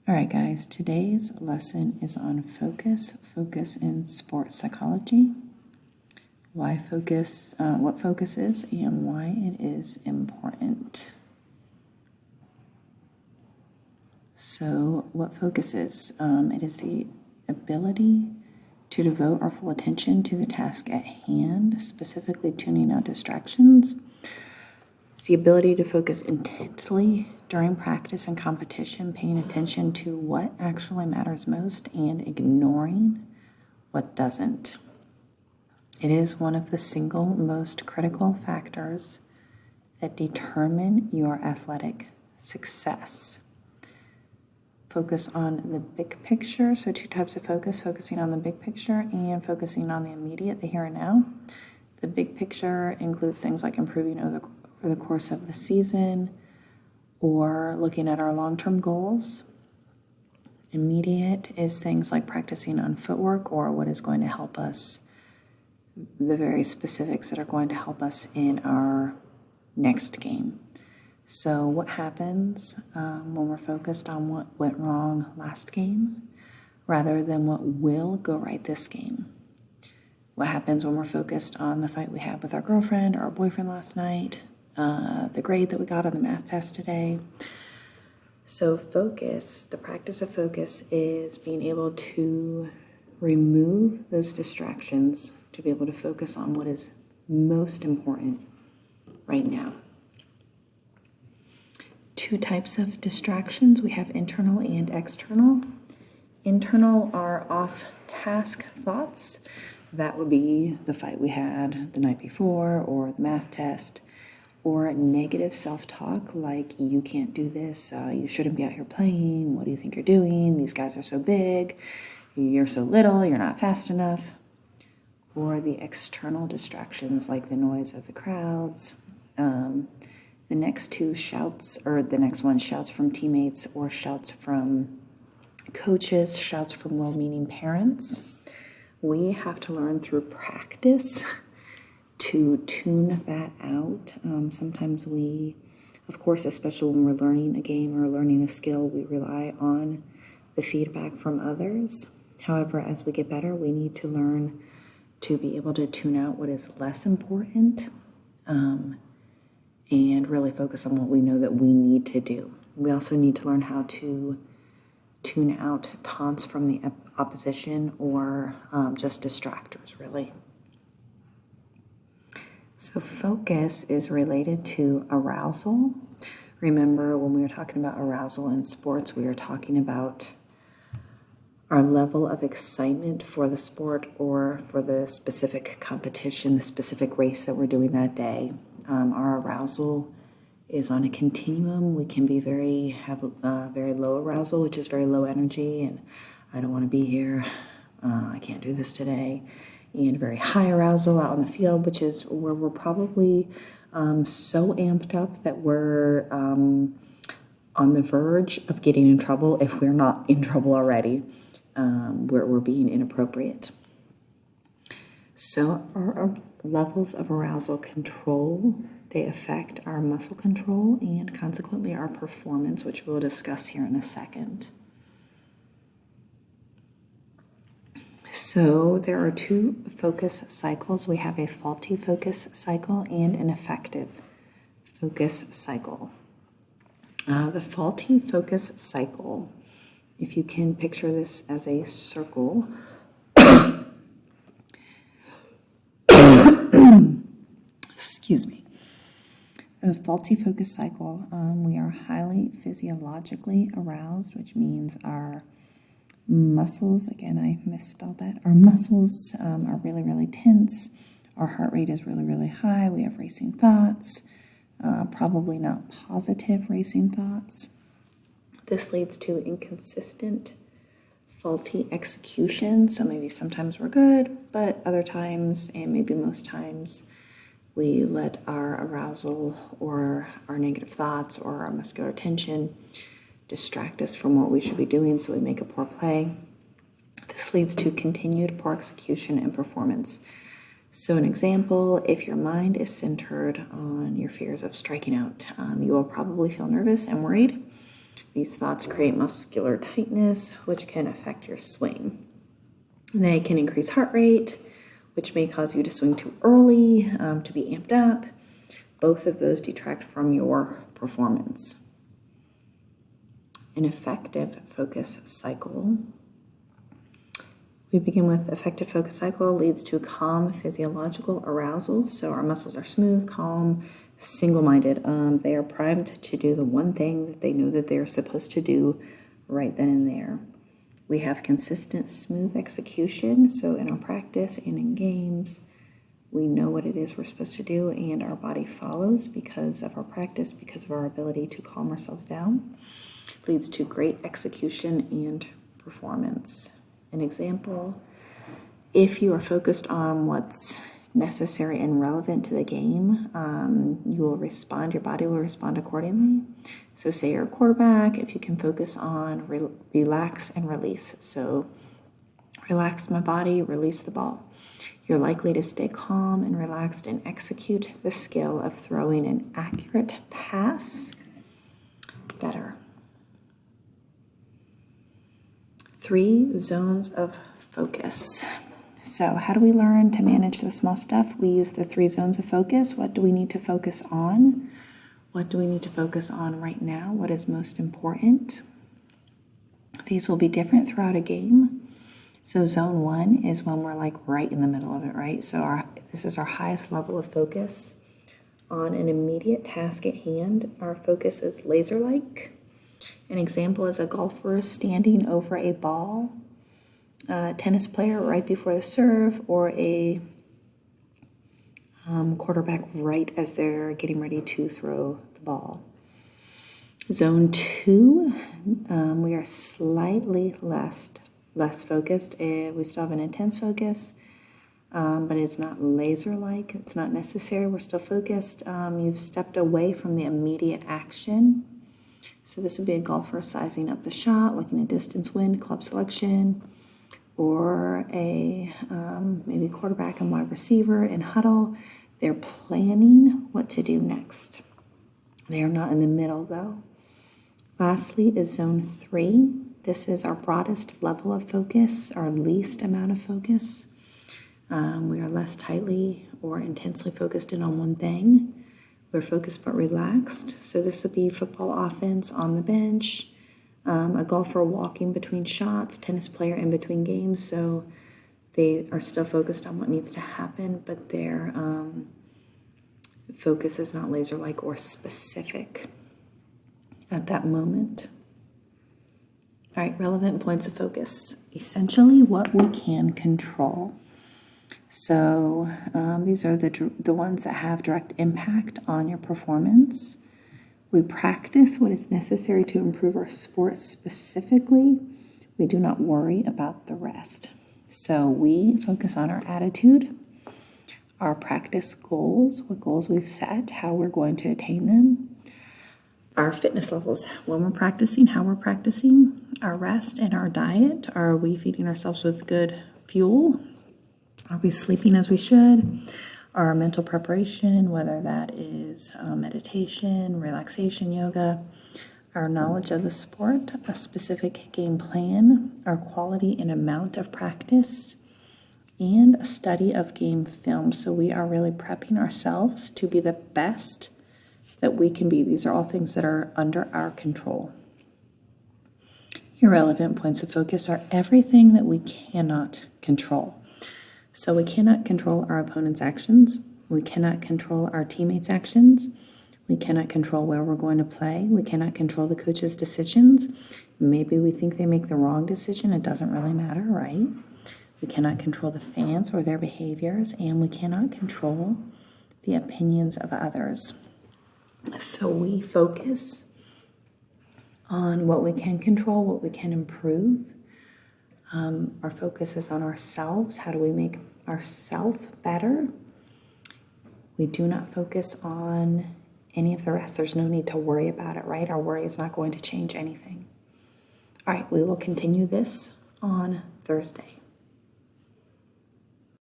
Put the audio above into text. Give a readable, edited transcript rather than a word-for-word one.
All right, guys, today's lesson is on focus in sports psychology, why focus, what focus is, and why it is important. So what focus is? It is the ability to devote our full attention to the task at hand, specifically tuning out distractions. It's the ability to focus intently during practice and competition, paying attention to what actually matters most and ignoring what doesn't. It is one of the single most critical factors that determine your athletic success. Focus on the big picture. So 2 types of focus, focusing on the big picture and focusing on the immediate, the here and now. The big picture includes things like improving over the course of the season or looking at our long-term goals. Immediate is things like practicing on footwork or what is going to help us, the very specifics that are going to help us in our next game. So what happens when we're focused on what went wrong last game rather than what will go right this game? What happens when we're focused on the fight we had with our girlfriend or our boyfriend last night, the grade that we got on the math test today? So focus, the practice of focus is being able to remove those distractions to be able to focus on what is most important right now. 2 types of distractions. We have internal and external. Internal are off-task thoughts. That would be the fight we had the night before or the math test, or negative self-talk like you can't do this, you shouldn't be out here playing, what do you think you're doing, these guys are so big, you're so little, you're not fast enough. Or the external distractions like the noise of the crowds. The next 2 shouts, or the next one, shouts from teammates or shouts from coaches, shouts from well-meaning parents. We have to learn through practice to tune that out. Sometimes we, of course, especially when we're learning a game or learning a skill, we rely on the feedback from others. However, as we get better, we need to learn to be able to tune out what is less important and really focus on what we know that we need to do. We also need to learn how to tune out taunts from the opposition or just distractors, really. So focus is related to arousal. Remember, when we were talking about arousal in sports, we were talking about our level of excitement for the sport or for the specific competition, the specific race that we're doing that day. Our arousal is on a continuum. We can be have very low arousal, which is very low energy, and I don't want to be here. I can't do this today. And very high arousal out on the field, which is where we're probably so amped up that we're on the verge of getting in trouble if we're not in trouble already, where we're being inappropriate. So our levels of arousal control, they affect our muscle control and consequently our performance, which we'll discuss here in a second. So there are 2 focus cycles. We have a faulty focus cycle and an effective focus cycle. The faulty focus cycle, if you can picture this as a circle, excuse me. A faulty focus cycle, we are highly physiologically aroused, which means our muscles, again, I misspelled that. Our muscles are really, really tense. Our heart rate is really, really high. We have racing thoughts, probably not positive racing thoughts. This leads to inconsistent, faulty execution. So maybe sometimes we're good, but other times, and maybe most times, we let our arousal or our negative thoughts or our muscular tension distract us from what we should be doing, so we make a poor play. This leads to continued poor execution and performance. So an example, if your mind is centered on your fears of striking out, you will probably feel nervous and worried These thoughts create muscular tightness, which can affect your swing. They can increase heart rate, which may cause you to swing too early, to be amped up. Both of those detract from your performance. An effective focus cycle. We begin with effective focus cycle leads to calm physiological arousal. So our muscles are smooth, calm, single-minded. They are primed to do the one thing that they know that they are supposed to do right then and there. We have consistent, smooth execution. So in our practice and in games, we know what it is we're supposed to do, and our body follows because of our practice, because of our ability to calm ourselves down. It leads to great execution and performance. An example, if you are focused on what's necessary and relevant to the game, you will respond, your body will respond accordingly. So say you're a quarterback, if you can focus on relax and release. So relax my body, release the ball. You're likely to stay calm and relaxed and execute the skill of throwing an accurate pass better. 3 zones of focus. So how do we learn to manage the small stuff? We use the 3 zones of focus. What do we need to focus on? What do we need to focus on right now? What is most important? These will be different throughout a game. So zone 1 is when we're like right in the middle of it, right? So this is our highest level of focus on an immediate task at hand. Our focus is laser-like. An example is a golfer standing over a ball, a tennis player right before the serve, or a quarterback right as they're getting ready to throw the ball. Zone 2, we are slightly less focused. We still have an intense focus, but it's not laser-like. It's not necessary. We're still focused. You've stepped away from the immediate action. So this would be a golfer sizing up the shot, looking at distance, wind, club selection, or a maybe quarterback and wide receiver in huddle. They're planning what to do next. They are not in the middle, though. Lastly is zone 3. This is our broadest level of focus, our least amount of focus. We are less tightly or intensely focused in on one thing. We're focused but relaxed. So this would be football offense on the bench, a golfer walking between shots, tennis player in between games. So they are still focused on what needs to happen, but their focus is not laser-like or specific at that moment. All right, relevant points of focus. Essentially what we can control. So these are the ones that have direct impact on your performance. We practice what is necessary to improve our sport specifically. We do not worry about the rest. So we focus on our attitude, our practice goals, what goals we've set, how we're going to attain them, our fitness levels, when we're practicing, how we're practicing, our rest and our diet. Are we feeding ourselves with good fuel? Are we sleeping as we should? Our mental preparation, whether that is meditation, relaxation, yoga, our knowledge of the sport, a specific game plan, our quality and amount of practice, and a study of game film. So we are really prepping ourselves to be the best that we can be. These are all things that are under our control. Irrelevant points of focus are everything that we cannot control. So we cannot control our opponent's actions. We cannot control our teammates' actions. We cannot control where we're going to play. We cannot control the coach's decisions. Maybe we think they make the wrong decision. It doesn't really matter, right? We cannot control the fans or their behaviors, and we cannot control the opinions of others. So we focus on what we can control, what we can improve. Our focus is on ourselves. How do we make ourselves better? We do not focus on any of the rest. There's no need to worry about it, right? Our worry is not going to change anything. All right, we will continue this on Thursday.